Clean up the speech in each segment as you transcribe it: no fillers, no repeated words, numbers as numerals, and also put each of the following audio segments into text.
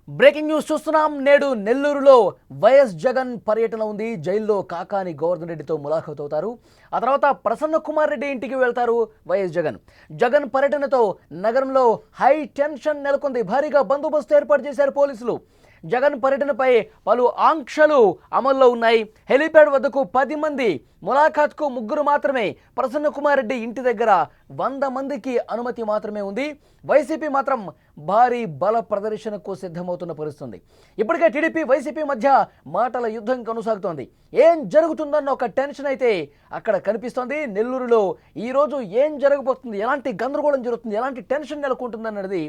Breaking news చూస్తున్నాం. నేడు నెల్లూరులో వైఎస్ జగన్ పర్యటన ఉంది. జైల్లో కాకాని గోవర్ధన్ రెడ్డితో ములాఖత్ అవుతారు. ఆ తర్వాత ప్రసన్న కుమార్ రెడ్డి ఇంటికి వెళ్తారు వైఎస్ జగన్. జగన్ పర్యటనతో నగరంలో హై టెన్షన్ నెలకొంది. భారీగా బందోబస్తు ఏర్పాటు చేశారు పోలీసులు. జగన్ పర్యటనపై పలు ఆంక్షలు అమల్లో ఉన్నాయి. హెలీప్యాడ్ వద్దకు 10 మంది, ములాఖాత్కు 3 మాత్రమే. ప్రసన్న కుమార్ రెడ్డి ఇంటి దగ్గర 100 మందికి అనుమతి మాత్రమే ఉంది. వైసీపీ మాత్రం భారీ బల ప్రదర్శనకు సిద్ధమవుతున్న పరిస్థితుంది. ఇప్పటికే టీడీపీ వైసీపీ మధ్య మాటల యుద్ధం కొనసాగుతోంది. ఏం జరుగుతుందన్న ఒక టెన్షన్ అయితే అక్కడ కనిపిస్తోంది. నెల్లూరులో ఈరోజు ఏం జరగబోతుంది, ఎలాంటి గందరగోళం జరుగుతుంది, ఎలాంటి టెన్షన్ నెలకొంటుందన్నది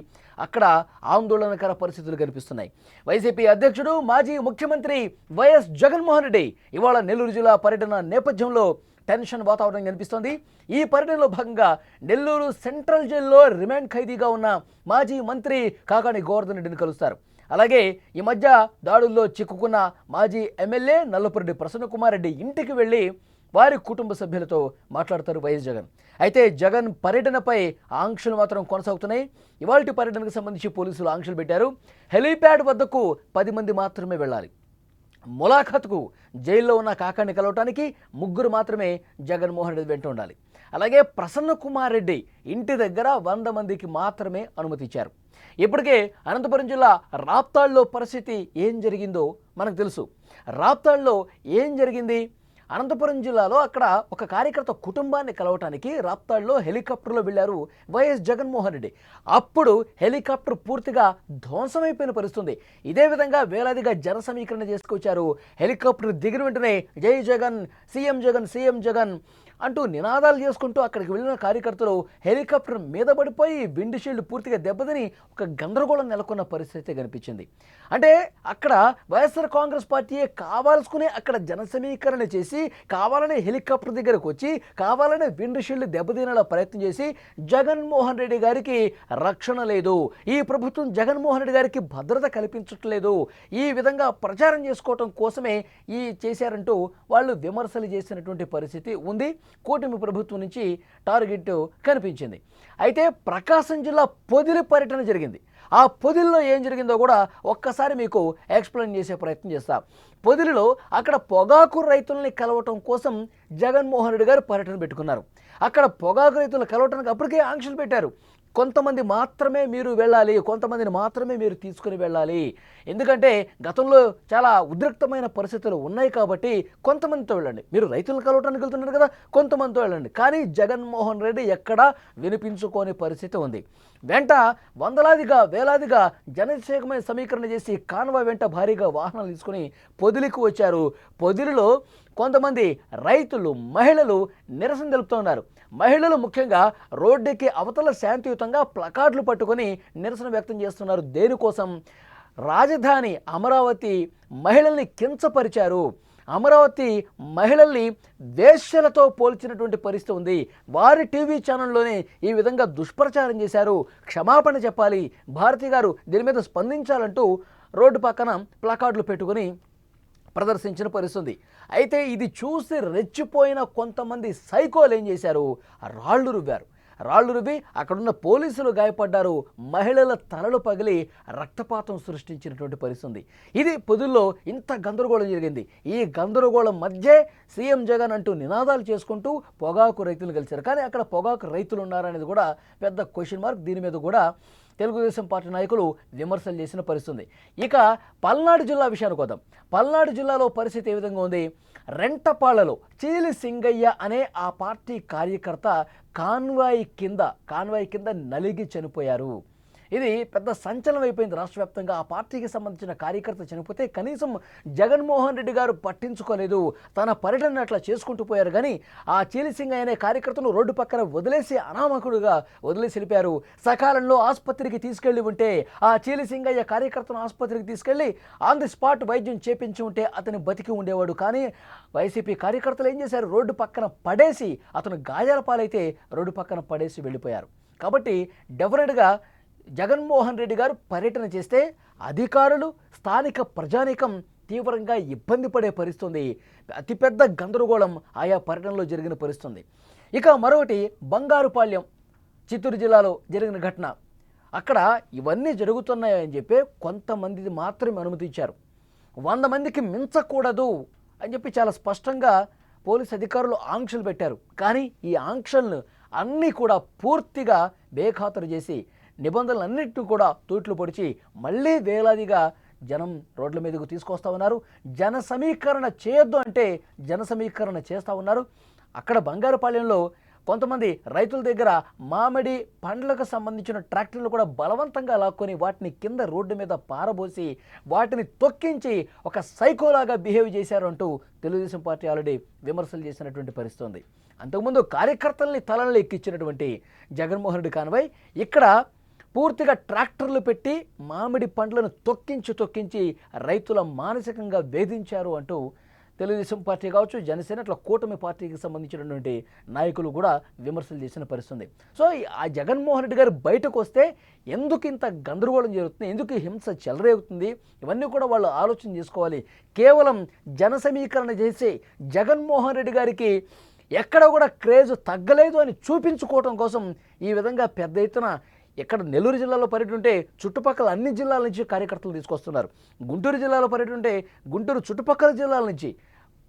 అక్కడ ఆందోళనకర పరిస్థితులు కనిపిస్తున్నాయి. వైసీపీ అధ్యక్షుడు మాజీ ముఖ్యమంత్రి వైఎస్ జగన్మోహన్ రెడ్డి ఇవాళ నెల్లూరు జిల్లా పర్యటన నేపథ్యంలో టెన్షన్ వాతావరణం కనిపిస్తోంది. ఈ పర్యటనలో భాగంగా నెల్లూరు సెంట్రల్ జైల్లో రిమాండ్ ఖైదీగా ఉన్న మాజీ మంత్రి కాకాని గోవర్ధన్ రెడ్డిని కలుస్తారు. అలాగే ఈ మధ్య దాడుల్లో చిక్కుకున్న మాజీ ఎమ్మెల్యే నల్లపురెడ్డి ప్రసన్న కుమార్ రెడ్డి ఇంటికి వెళ్ళి వారి కుటుంబ సభ్యులతో మాట్లాడతారు వైఎస్ జగన్. అయితే జగన్ పర్యటనపై ఆంక్షలు మాత్రం కొనసాగుతున్నాయి. ఇవాల్టి పర్యటనకు సంబంధించి పోలీసులు ఆంక్షలు పెట్టారు. హెలీప్యాడ్ వద్దకు 10 మంది మాత్రమే వెళ్ళాలి. ములాఖత్కు జైల్లో ఉన్న కాకాని కలవటానికి 3 మాత్రమే జగన్మోహన్ రెడ్డి వెంట ఉండాలి. అలాగే ప్రసన్న కుమార్ రెడ్డి ఇంటి దగ్గర 100 మందికి మాత్రమే అనుమతి ఇచ్చారు. ఇప్పటికే అనంతపురం జిల్లా రాప్తాడులో పరిస్థితి ఏం జరిగిందో మనకు తెలుసు. రాప్తాడులో ఏం జరిగింది? అనంతపురం జిల్లాలో అక్కడ ఒక కార్యకర్త కుటుంబాన్ని కలవటానికి రాప్తాడులో హెలికాప్టర్లో వెళ్ళారు వైఎస్ జగన్మోహన్ రెడ్డి. అప్పుడు హెలికాప్టర్ పూర్తిగా ధ్వంసమైపోయిన పరిస్థితుంది. ఇదే విధంగా వేలాదిగా జన సమీకరణ చేసుకొచ్చారు. హెలికాప్టర్ దిగిన వెంటనే జై జగన్, సీఎం జగన్, సీఎం జగన్ అంటూ నినాదాలు చేసుకుంటూ అక్కడికి వెళ్ళిన కార్యకర్తలు హెలికాప్టర్ మీద పడిపోయి విండ్ షీల్డ్ పూర్తిగా దెబ్బతిని ఒక గందరగోళం నెలకొన్న పరిస్థితి కనిపించింది. అంటే అక్కడ వైఎస్ఆర్ కాంగ్రెస్ పార్టీయే కావాల్సుకునే అక్కడ జన సమీకరణ చేసి కావాలనే హెలికాప్టర్ దగ్గరకు వచ్చి కావాలనే విండ్ షీల్డ్ దెబ్బతినేలా ప్రయత్నం చేసి జగన్మోహన్ రెడ్డి గారికి రక్షణ లేదు, ఈ ప్రభుత్వం జగన్మోహన్ రెడ్డి గారికి భద్రత కల్పించట్లేదు, ఈ విధంగా ప్రచారం చేసుకోవటం కోసమే ఈ చేశారంటూ వాళ్ళు విమర్శలు చేసినటువంటి పరిస్థితి ఉంది. కూటమి ప్రభుత్వం నుంచి టార్గెట్ కనిపించింది. అయితే ప్రకాశం జిల్లా పొదిలి పర్యటన జరిగింది. ఆ పొదిలిలో ఏం జరిగిందో కూడా ఒక్కసారి మీకు ఎక్స్ప్లెయిన్ చేసే ప్రయత్నం చేస్తా. పొదిలిలో అక్కడ పొగాకు రైతుల్ని కలవటం కోసం జగన్మోహన్ రెడ్డి గారు పర్యటన పెట్టుకున్నారు. అక్కడ పొగాకు రైతులు కలవటానికి అప్పటికే ఆంక్షలు పెట్టారు. కొంతమంది మాత్రమే మీరు వెళ్ళాలి, కొంతమందిని మాత్రమే మీరు తీసుకుని వెళ్ళాలి. ఎందుకంటే గతంలో చాలా ఉద్రిక్తమైన పరిస్థితులు ఉన్నాయి కాబట్టి కొంతమందితో వెళ్ళండి. మీరు రైతులను కలవటానికి వెళ్తున్నారు కదా, కొంతమందితో వెళ్ళండి. కానీ జగన్మోహన్ రెడ్డి ఎక్కడా వినిపించుకోని పరిస్థితి ఉంది. వెంట వందలాదిగా వేలాదిగా జనసేకమైన సమీకరణ చేసి కాన్వాయ్ వెంట భారీగా వాహనాలు తీసుకుని పొదిలికి వచ్చారు. పొదిలిలో కొంతమంది రైతులు, మహిళలు నిరసన తెలుపుతున్నారు. మహిళలు ముఖ్యంగా రోడ్డుకి అవతల శాంతియుతంగా ప్లకార్డులు పట్టుకొని నిరసన వ్యక్తం చేస్తున్నారు. దేనికోసం? రాజధాని అమరావతి మహిళల్ని కించపరిచారు. అమరావతి మహిళల్ని వేశ్యలతో పోల్చినటువంటి పరిస్థితి ఉంది. వారి టీవీ ఛానల్లోనే ఈ విధంగా దుష్ప్రచారం చేశారు. క్షమాపణ చెప్పాలి, భారతి గారు దీని మీద స్పందించాలంటూ రోడ్డు పక్కన ప్లకార్డులు పెట్టుకొని ప్రదర్శించిన పరిస్థితి. అయితే ఇది చూసి రెచ్చిపోయిన కొంతమంది సైకోలు ఏం చేశారు? రాళ్లు రువ్వారు. రాళ్లు రువ్వి అక్కడున్న పోలీసులు గాయపడ్డారు. మహిళల తలలు పగిలి రక్తపాతం సృష్టించినటువంటి పరిస్థితి. ఇది పొదుల్లో ఇంత గందరగోళం జరిగింది. ఈ గందరగోళం మధ్య సీఎం జగన్ అంటూ నినాదాలు చేసుకుంటూ పొగాకు రైతులు కలిశారు. కానీ అక్కడ పొగాకు రైతులు ఉన్నారనేది కూడా పెద్ద క్వశ్చన్ మార్క్. దీని మీద కూడా తెలుగుదేశం పార్టీ నాయకులు విమర్శలు చేసిన పరిస్థితి. ఇక పల్నాడు జిల్లా విషయానికి వద్దాం. పల్నాడు జిల్లాలో పరిస్థితి ఏ విధంగా ఉంది? రెంటపాళ్లలో చీలి సింగయ్య అనే ఆ పార్టీ కార్యకర్త కాన్వాయ్ కింద నలిగి చనిపోయారు. ఇది పెద్ద సంచలనం అయిపోయింది రాష్ట్ర వ్యాప్తంగా. ఆ పార్టీకి సంబంధించిన కార్యకర్త చనిపోతే కనీసం జగన్మోహన్ రెడ్డి గారు పట్టించుకోలేదు. తన పర్యటన అట్లా చేసుకుంటూ పోయారు. కానీ ఆ చీలిసింగయ్య అనే కార్యకర్తను రోడ్డు పక్కన వదిలేసి అనామకుడుగా వదిలేసి వెళ్ళిపోయారు. సకాలంలో ఆసుపత్రికి తీసుకెళ్లి ఉంటే ఆ చీలిసింగయ్య కార్యకర్తను ఆసుపత్రికి తీసుకెళ్లి ఆన్ ది స్పాట్ వైద్యం చేపించి ఉంటే అతను బతికి ఉండేవాడు. కానీ వైసీపీ కార్యకర్తలు ఏం చేశారు? రోడ్డు పక్కన పడేసి, అతను గాయాల పాలైతే రోడ్డు పక్కన పడేసి వెళ్ళిపోయారు. కాబట్టి డెఫినెట్గా జగన్మోహన్ రెడ్డి గారు పర్యటన చేస్తే అధికారులు, స్థానిక ప్రజానీకం తీవ్రంగా ఇబ్బంది పడే పరిస్థితుంది. అతిపెద్ద గందరగోళం ఆయా పర్యటనలో జరిగిన పరిస్థితుంది. ఇక మరొకటి బంగారుపాళ్యం చిత్తూరు జిల్లాలో జరిగిన ఘటన. అక్కడ ఇవన్నీ జరుగుతున్నాయని చెప్పి కొంతమంది మాత్రమే అనుమతి ఇచ్చారు. 100 మందికి మించకూడదు అని చెప్పి చాలా స్పష్టంగా పోలీస్ అధికారులు ఆంక్షలు పెట్టారు. కానీ ఈ ఆంక్షలను అన్నీ కూడా పూర్తిగా బేఖాతరు చేసి నిబంధనలన్నింటినీ కూడా తూట్లు పొడిచి మళ్ళీ వేలాదిగా జనం రోడ్ల మీదకు తీసుకొస్తా ఉన్నారు. జన సమీకరణ చేయొద్దు అంటే జన సమీకరణ చేస్తూ ఉన్నారు. అక్కడ బంగారుపాళ్యంలో కొంతమంది రైతుల దగ్గర మామిడి పండ్లకు సంబంధించిన ట్రాక్టర్లు కూడా బలవంతంగా లాక్కొని వాటిని కింద రోడ్డు మీద పారబోసి వాటిని తొక్కించి ఒక సైకోలాగా బిహేవ్ చేశారు అంటూ తెలుగుదేశం పార్టీ ఆల్రెడీ విమర్శలు చేసినటువంటి పరిస్థితి ఉంది. అంతకుముందు కార్యకర్తల్ని తలలు ఎక్కించినటువంటి జగన్మోహన్ రెడ్డి కాన్వాయ్ ఇక్కడ పూర్తిగా ట్రాక్టర్లు పెట్టి మామిడి పండ్లను తొక్కించి రైతుల మానసికంగా వేధించారు అంటూ తెలుగుదేశం పార్టీ కావచ్చు, జనసేన అట్లా కూటమి పార్టీకి సంబంధించినటువంటి నాయకులు కూడా విమర్శలు చేసిన పరిస్థితుంది. సో ఆ జగన్మోహన్ రెడ్డి గారు బయటకు వస్తే ఎందుకు ఇంత గందరగోళం జరుగుతుంది, ఎందుకు హింస చెలరేగుతుంది, ఇవన్నీ కూడా వాళ్ళు ఆలోచన చేసుకోవాలి. కేవలం జన సమీకరణ చేసి జగన్మోహన్ రెడ్డి గారికి ఎక్కడ కూడా క్రేజ్ తగ్గలేదు అని చూపించుకోవటం కోసం ఈ విధంగా పెద్ద ఎత్తున ఇక్కడ నెల్లూరు జిల్లాలో పర్యటుంటే చుట్టుపక్కల అన్ని జిల్లాల నుంచి కార్యకర్తలు తీసుకొస్తున్నారు. గుంటూరు జిల్లాలో పర్యటుంటే గుంటూరు చుట్టుపక్కల జిల్లాల నుంచి,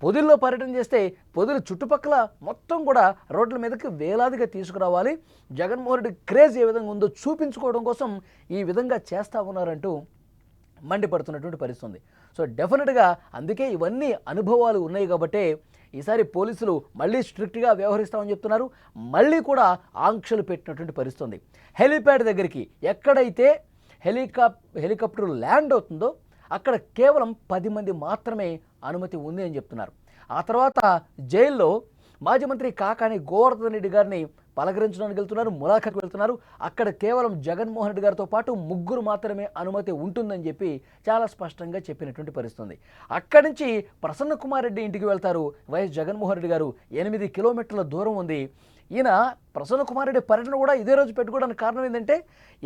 పొదిల్లో పర్యటన చేస్తే పొదిలి చుట్టుపక్కల మొత్తం కూడా రోడ్ల మీదకి వేలాదిగా తీసుకురావాలి. జగన్మోహన్ రెడ్డి క్రేజ్ ఏ విధంగా ఉందో చూపించుకోవడం కోసం ఈ విధంగా చేస్తూ ఉన్నారంటూ మండిపడుతున్నటువంటి పరిస్థితి ఉంది. సో డెఫినెట్గా అందుకే ఇవన్నీ అనుభవాలు ఉన్నాయి కాబట్టే ఈసారి పోలీసులు మళ్ళీ స్ట్రిక్ట్గా వ్యవహరిస్తామని చెప్తున్నారు. మళ్ళీ కూడా ఆంక్షలు పెట్టినటువంటి పరిస్థితి ఉంది. హెలీప్యాడ్ దగ్గరికి ఎక్కడైతే హెలికాప్టర్ ల్యాండ్ అవుతుందో అక్కడ కేవలం 10 మంది మాత్రమే అనుమతి ఉంది అని చెప్తున్నారు. ఆ తర్వాత జైల్లో మాజీ మంత్రి కాకాని గోవర్ధన్ రెడ్డి గారిని పలకరించడానికి వెళ్తున్నారు, ములాఖాకు వెళ్తున్నారు. అక్కడ కేవలం జగన్మోహన్ రెడ్డి గారితో పాటు 3 మాత్రమే అనుమతి ఉంటుందని చెప్పి చాలా స్పష్టంగా చెప్పినటువంటి పరిస్థితి. అక్కడి నుంచి ప్రసన్న కుమార్ రెడ్డి ఇంటికి వెళ్తారు వైఎస్ జగన్మోహన్ రెడ్డి గారు. 8 కిలోమీటర్ల దూరం ఉంది. ఈయన ప్రసన్న కుమార్ రెడ్డి పర్యటన కూడా ఇదే రోజు పెట్టుకోవడానికి కారణం ఏంటంటే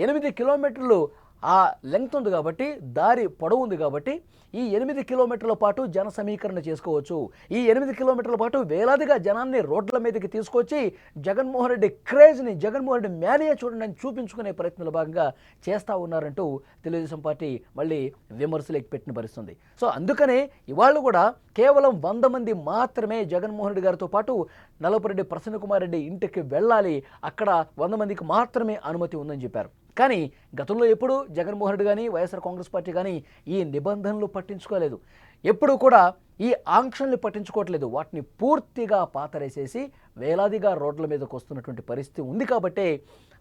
8 కిలోమీటర్లు ఆ లెంగ్త్ ఉంది కాబట్టి, దారి పొడవు ఉంది కాబట్టి ఈ 8 కిలోమీటర్ల పాటు జన సమీకరణ చేసుకోవచ్చు. ఈ 8 కిలోమీటర్ల పాటు వేలాదిగా జనాన్ని రోడ్ల మీదకి తీసుకొచ్చి జగన్మోహన్ రెడ్డి క్రేజ్ని, జగన్మోహన్ రెడ్డి మేనియా చూడండి అని చూపించుకునే ప్రయత్నంలో భాగంగా చేస్తూ ఉన్నారంటూ తెలుగుదేశం పార్టీ మళ్ళీ విమర్శలు ఎక్కిపెట్టిన పరిస్థితుంది. సో అందుకనే ఇవాళ కూడా కేవలం 100 మంది మాత్రమే జగన్మోహన్ రెడ్డి గారితో పాటు నల్లపురెడ్డి ప్రసన్న కుమార్ రెడ్డి ఇంటికి వెళ్ళాలి, అక్కడ 100 మందికి మాత్రమే అనుమతి ఉందని చెప్పారు. కానీ గతంలో ఎప్పుడు జగన్మోహన్ రెడ్డి కానీ వైఎస్ఆర్ కాంగ్రెస్ పార్టీ కానీ ఈ నిబంధనలు పట్టించుకోలేదు. ఎప్పుడు కూడా ఈ ఆంక్షల్ని పట్టించుకోవట్లేదు. వాటిని పూర్తిగా పాతరేసేసి వేలాదిగా రోడ్ల మీదకు వస్తున్నటువంటి పరిస్థితి ఉంది కాబట్టే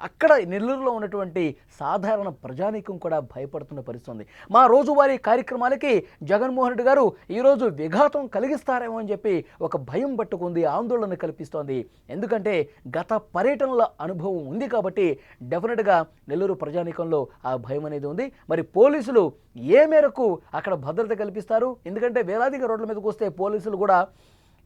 అక్కడ నెల్లూరులో ఉన్నటువంటి సాధారణ ప్రజానీకం కూడా భయపడుతున్న పరిస్థితి ఉంది. మా రోజువారీ కార్యక్రమాలకి జగన్మోహన్ రెడ్డి గారు ఈరోజు విఘాతం కలిగిస్తారేమో అని చెప్పి ఒక భయం పట్టుకుంది, ఆందోళన కల్పిస్తోంది. ఎందుకంటే గత పర్యటనల అనుభవం ఉంది కాబట్టి డెఫినెట్గా నెల్లూరు ప్రజానీకంలో ఆ భయం అనేది ఉంది. మరి పోలీసులు ఏ మేరకు అక్కడ భద్రత కల్పిస్తారు? ఎందుకంటే వేలాదిగా రోడ్ల మీదకి వస్తే పోలీసులు కూడా,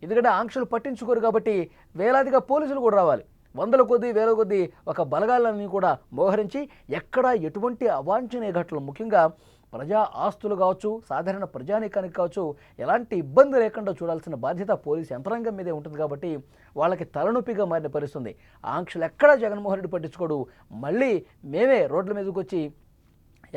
ఎందుకంటే ఆంక్షలు పట్టించుకోరు కాబట్టి వేలాదిగా పోలీసులు కూడా రావాలి. 100ల కొద్దీ 1000ల కొద్దీ ఒక బలగాలన్నీ కూడా మోహరించి ఎక్కడ ఎటువంటి అవాంఛనీయ ఘటనలు, ముఖ్యంగా ప్రజా ఆస్తులు కావచ్చు, సాధారణ ప్రజానీకానికి కావచ్చు, ఎలాంటి ఇబ్బంది లేకుండా చూడాల్సిన బాధ్యత పోలీసు యంత్రాంగం మీదే ఉంటుంది కాబట్టి వాళ్ళకి తలనొప్పిగా మారిన పరిస్థితుంది. ఆంక్షలు ఎక్కడా జగన్మోహన్ రెడ్డి పట్టించుకోడు. మళ్ళీ మేమే రోడ్ల మీదకి వచ్చి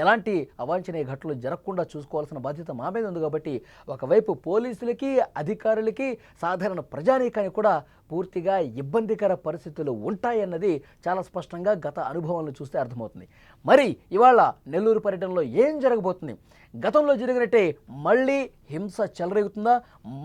ఎలాంటి అవాంఛనీయ ఘటనలు జరగకుండా చూసుకోవాల్సిన బాధ్యత మా మీద ఉంది కాబట్టి ఒకవైపు పోలీసులకి, అధికారులకి, సాధారణ ప్రజానీకానికి కూడా పూర్తిగా ఇబ్బందికర పరిస్థితులు ఉంటాయన్నది చాలా స్పష్టంగా గత అనుభవాలను చూస్తే అర్థమవుతుంది. మరి ఇవాళ నెల్లూరు పర్యటనలో ఏం జరగబోతుంది? గతంలో జరిగినట్టే మళ్ళీ హింస చెలరేగుతుందా?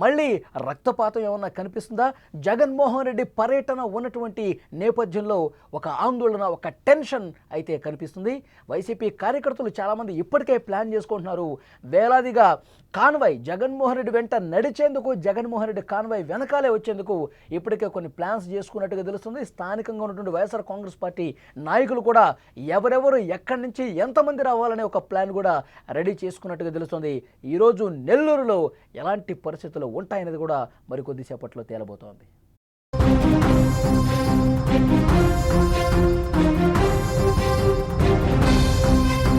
మళ్ళీ రక్తపాతం ఏమన్నా కనిపిస్తుందా? జగన్మోహన్ రెడ్డి పర్యటన ఉన్నటువంటి నేపథ్యంలో ఒక ఆందోళన, ఒక టెన్షన్ అయితే కనిపిస్తుంది. వైసీపీ కార్యకర్తలు చాలామంది ఇప్పటికే ప్లాన్ చేసుకుంటున్నారు. వేలాదిగా కాన్వాయ్ జగన్మోహన్ రెడ్డి వెంట నడిచేందుకు, జగన్మోహన్ రెడ్డి కాన్వాయ్ వెనకాలే వచ్చేందుకు ఇప్పటికే కొన్ని ప్లాన్స్ చేసుకున్నట్టుగా తెలుస్తుంది. స్థానికంగా ఉన్నటువంటి వైఎస్ఆర్ కాంగ్రెస్ పార్టీ నాయకులు కూడా ఎవరెవరు ఎక్కడి నుంచి ఎంతమంది రావాలనే ఒక ప్లాన్ కూడా రెడీ చేసుకున్నట్టుగా తెలుస్తుంది. ఈరోజు నెల్లూరులో ఎలాంటి పరిస్థితులు ఉంటాయనేది కూడా మరికొద్దిసేపట్లో తేలబోతోంది.